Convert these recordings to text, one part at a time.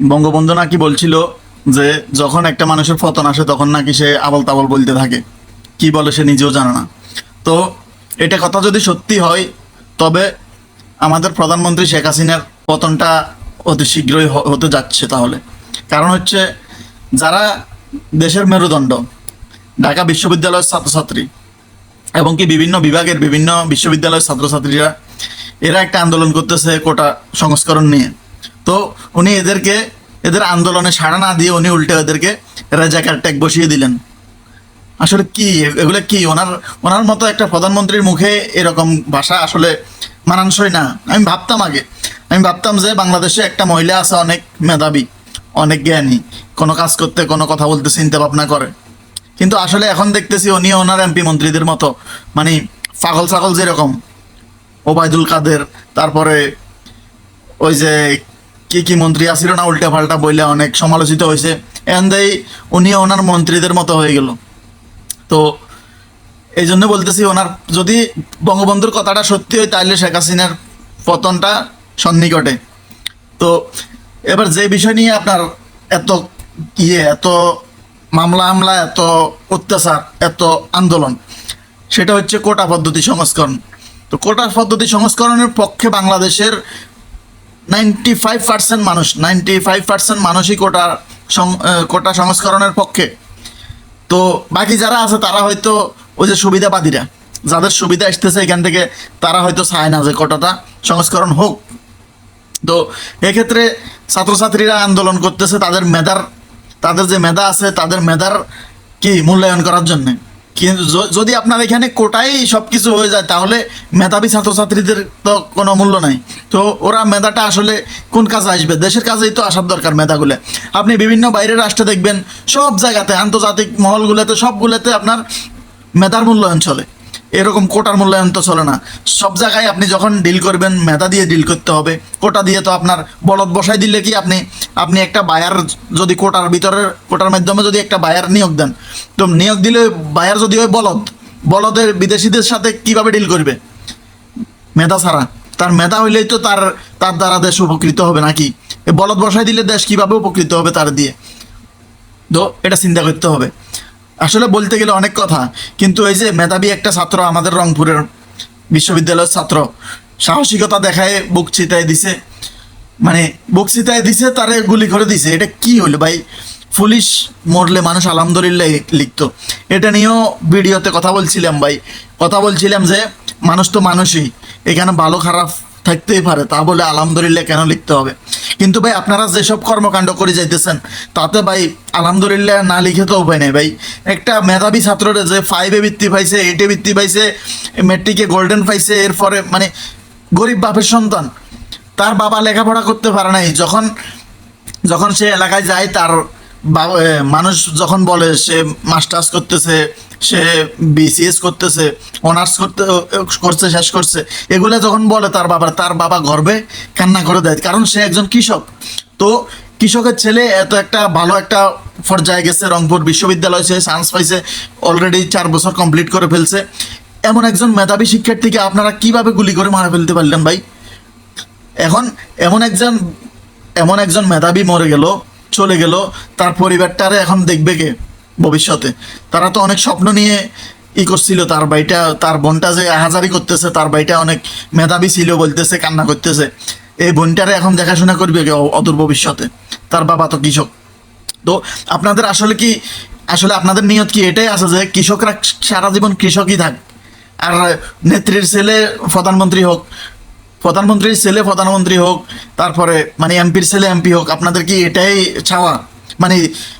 বঙ্গবন্ধু নাকি বলছিল যে যখন একটা মানুষের পতন আসে তখন নাকি সে আবল তাবল বলতে থাকে, কি বলে সে নিজেও জানে না। তো এটা কথা যদি সত্যি হয়, তবে আমাদের প্রধানমন্ত্রী শেখ হাসিনার পতনটা অতি শীঘ্রই হতে যাচ্ছে। তাহলে কারণ হচ্ছে, যারা দেশের মেরুদণ্ড, ঢাকা বিশ্ববিদ্যালয়ের ছাত্রছাত্রী এবং কি বিভিন্ন বিভাগের বিভিন্ন বিশ্ববিদ্যালয়ের ছাত্রছাত্রীরা, এরা একটা আন্দোলন করতেছে কোটা সংস্করণ নিয়ে। তো উনি এদের আন্দোলনে সাড়া না দিয়ে উনি উল্টে ওদেরকে রেজাকার ট্যাগ বসিয়ে দিলেন। আসলে কি এগুলো কি? ওনার ওনার মতো একটা প্রধানমন্ত্রীর মুখে এরকম ভাষা আসলে মানানসই না। আমি ভাবতাম যে বাংলাদেশে একটা মহিলা আছে অনেক মেধাবী, অনেক জ্ঞানী, কোনো কাজ করতে কোনো কথা বলতে চিন্তা ভাবনা করে। কিন্তু আসলে এখন দেখতেছি উনি ওনার এমপি মন্ত্রীদের মতো, মানে পাগল ছাগল যেরকম ওবায়দুল কাদের, তারপরে ওই যে কি কি মন্ত্রী আসছিল না, উল্টা পাল্টা বইলে অনেক সমালোচিত হয়েছে। এন্দেই উনি ওনার মন্ত্রীদের মতো হয়ে গেল। তো এই জন্য বলতেছি, ওনার যদি বঙ্গবন্ধুর কথাটা সত্যি হয় তাহলে শেখ হাসিনার পতনটা সন্নিকটে। তো এবার যে বিষয় নিয়ে আপনার এত এত মামলা এত অত্যাচার, এত আন্দোলন, সেটা হচ্ছে কোটা পদ্ধতি সংস্করণ। তো কোটা পদ্ধতি সংস্করণের পক্ষে বাংলাদেশের 95% মানুষই কোটা সংস্করণের পক্ষে। তো বাকি যারা আছে তারা হয়তো ওই যে সুবিধাবাদীরা, যাদের সুবিধা আসতেছে এখান থেকে, তারা হয়তো চায় না যে কোটাটা সংস্করণ হোক। তো এক্ষেত্রে ছাত্রছাত্রীরা আন্দোলন করতেছে তাদের যে মেধা আছে তাদের মেধার কি মূল্যায়ন করার জন্যে। কিন্তু যদি আপনার এখানে কোটাই সব কিছু হয়ে যায়, তাহলে মেধাবী ছাত্রছাত্রীদের তো কোনো মূল্য নাই। তো ওরা মেধাটা আসলে কোন কাজে আসবে? দেশের কাজেই তো আসার দরকার মেধাগুলো। আপনি বিভিন্ন বাইরের রাষ্ট্রে দেখবেন, সব জায়গাতে আন্তর্জাতিক মহলগুলোতে সবগুলোতে আপনার মেধার মূল্যায়ন চলে, এরকম কোটার মূল্যায়ন তো চলে না। সব জায়গায় আপনি যখন ডিল করবেন মেধা দিয়ে ডিল করতে হবে। কোটা দিয়ে তো আপনার বলদ বসাই দিলে কি আপনি একটা বায়ার যদি কোটার মাধ্যমে যদি একটা বায়ার নিয়োগ দেন, তো নিয়োগ দিলে বায়ার যদি ওই বলদের বিদেশিদের সাথে কিভাবে ডিল করবে? মেধা ছাড়া। তার মেধা হইলেই তো তার তার দ্বারা দেশ উপকৃত হবে নাকি? এ বলদ বসাই দিলে দেশ কিভাবে উপকৃত হবে তার দিয়ে? তো এটা চিন্তা করতে হবে। আসলে বলতে গেলে অনেক কথা, কিন্তু এই যে মেধাবী একটা ছাত্র, আমাদের রংপুরের বিশ্ববিদ্যালয়ের ছাত্র, সাহসিকতা দেখায় বুক ছিটায় দিছে, তারে গুলি করে দিছে। এটা কি হলো ভাই? পুলিশ মরলে মানুষ আলহামদুলিল্লাহ লিখতো। এটা নিয়েও ভিডিওতে কথা বলছিলাম যে মানুষ তো মানুষই, এখানে ভালো খারাপ থাকতেই পারে, তা বলে আলহামদুলিল্লাহ কেন লিখতে হবে? কিন্তু ভাই আপনারা যেসব কর্মকাণ্ড করে যাইতেছেন, তাতে ভাই আলহামদুলিল্লাহ না লিখে তো উপায় নেই ভাই। একটা মেধাবী ছাত্ররে যে 5-এ বৃত্তি পাইছে, 8-এ বৃত্তি পাইছে, মেট্রিকে গোল্ডেন পাইছে, এরপরে মানে গরিব বাপের সন্তান, তার বাবা লেখাপড়া করতে পারে নাই। যখন যখন সে এলাকায় যায়, তার মানুষ যখন বলে সে মাস্টার্স করতেছে, সে বিসিএস করতেছে, অনার্স করছে, শেষ করছে, এগুলো যখন বলে তার বাবা গর্বে কান্না করে দেয়, কারণ সে একজন কৃষক। তো কৃষকের ছেলে এত একটা ভালো একটা পর্যায়ে গেছে, রংপুর বিশ্ববিদ্যালয়ে সে চান্স পাইছে, অলরেডি 4 বছর কমপ্লিট করে ফেলছে। এমন একজন মেধাবী শিক্ষার্থীকে আপনারা কিভাবে গুলি করে মারা ফেলতে পারলেন ভাই? এখন এমন একজন এমন একজন মেধাবী মরে গেল, চলে গেল, তার পরিবারটারে এখন দেখবে কে ভবিষ্যতে? তারা তো অনেক স্বপ্ন নিয়ে করছিল। তার বোনটা যে হাজারি করতেছে, তার ভাইটা অনেক মেধাবী ছিল বলতেছে, কান্না করতেছে। এই বোনটারে এখন দেখাশোনা করবে কে অদূর ভবিষ্যতে? তার বাবা তো কৃষক। তো আপনাদের আসলে আপনাদের নিয়ত কি এটাই আছে যে কৃষকরা সারা জীবন কৃষকই থাক, আর নেত্রীর ছেলে প্রধানমন্ত্রী হোক, প্রধানমন্ত্রীর ছেলে প্রধানমন্ত্রী হোক, তারপরে মানে এমপির ছেলে এমপি হোক? আপনাদের কি এটাই চাওয়া? মানে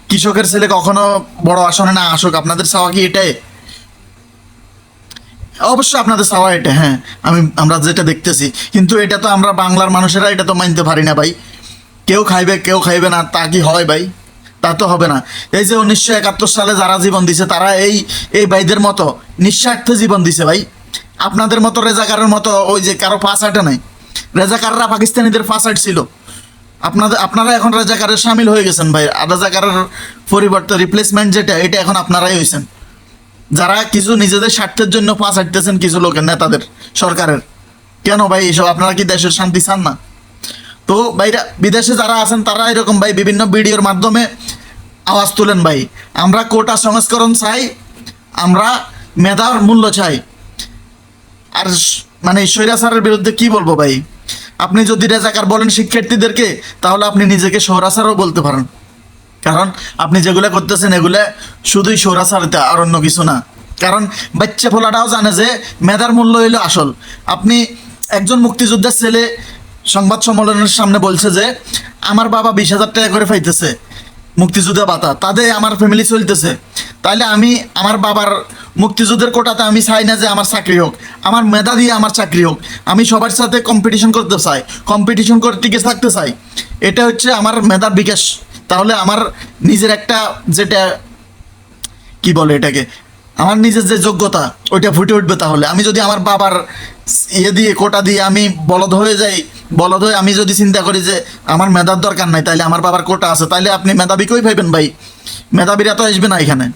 কৃষকের ছেলে কখনো বড় আসনে না আসুক, আপনাদের চাওয়া কি এটাই? অবশ্যই আপনাদের চাওয়া এটা, হ্যাঁ, আমরা যেটা দেখতেছি। কিন্তু এটা তো আমরা বাংলার মানুষেরা এটা তো মানতে পারি না ভাই। কেউ খাইবে কেউ খাইবে না, তা কি হয় ভাই? তা তো হবে না। এই যে 1971 সালে যারা জীবন দিছে, তারা এই ভাইদের মতো নিঃস্বার্থে জীবন দিছে ভাই। আপনাদের মতো রেজাকারের মতো ওই যে কারো পাস আটে নাই। রেজাকাররা পাকিস্তানিদের পাস আট ছিল। আপনারা এখন রেজাকারের সামিল হয়ে গেছেন ভাই। আর রেজাকারের পরিবর্তে রিপ্লেসমেন্ট যেটা, এটা এখন আপনারাই হয়েছেন, যারা কিছু নিজেদের স্বার্থের জন্য পাস আটতেছেন কিছু লোকের, নেতাদের, সরকারের। কেন ভাই এসব? আপনারা কি দেশের শান্তি চান না? তো ভাইরা বিদেশে যারা আছেন তারা এরকম ভাই বিভিন্ন ভিডিওর মাধ্যমে আওয়াজ তুলেন ভাই। আমরা কোটা সংস্করণ চাই, আমরা মেধার মূল্য চাই। আর মানে স্বৈরাচারের বিরুদ্ধে কি বলবো ভাই, আপনি যদি রেজাকার বলেন শিক্ষার্থীদেরকে, তাহলে আপনি নিজেকে স্বৈরাচারও বলতে পারেন, কারণ আপনি যেগুলো করতেছেন এগুলো শুধুই স্বৈরাচারিতা আর অন্য কিছু না। কারণ বাচ্চা ফোলাটাও জানে যে মেধার মূল্য হইলো আসল। আপনি একজন মুক্তিযোদ্ধার ছেলে সংবাদ সম্মেলনের সামনে বলছে যে আমার বাবা 20,000 টাকা করে পাইতেছে মুক্তিযোদ্ধা ভাতা, তাদের আমার ফ্যামিলি চলতেছে, তাইলে আমি আমার বাবার মুক্তিযুদ্ধের কোটাতে আমি চাই না যে আমার চাকরি হোক, আমার মেধা দিয়ে আমার চাকরি হোক। আমি সবার সাথে কম্পিটিশন করতে চাই, কম্পিটিশন করে টিকে থাকতে চাই। এটা হচ্ছে আমার মেধার বিকাশ। তাহলে আমার নিজের একটা যেটা কি বলে এটাকে, আমার নিজের যে যোগ্যতা ওইটা ফুটে উঠবে। তাহলে আমি যদি আমার বাবার ইয়ে দিয়ে কোটা দিয়ে আমি বলদ হয়ে যাই, বলদ হয়ে আমি যদি চিন্তা করি যে আমার মেধার দরকার নাই, তাইলে আমার বাবার কোটা আছে, তাইলে আপনি মেধাবী কই পাইবেন ভাই? মেধাবীরা তো আসবে না এখানে।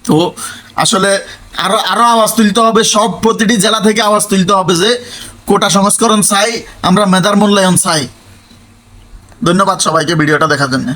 তো আসলে আরো আরো আওয়াজ তুলতে হবে, সব প্রতিটি জেলা থেকে আওয়াজ তুলতে হবে যে কোটা সংস্করণ চাই, আমরা মেধার মূল্যায়ন চাই। ধন্যবাদ সবাইকে ভিডিওটা দেখার জন্য।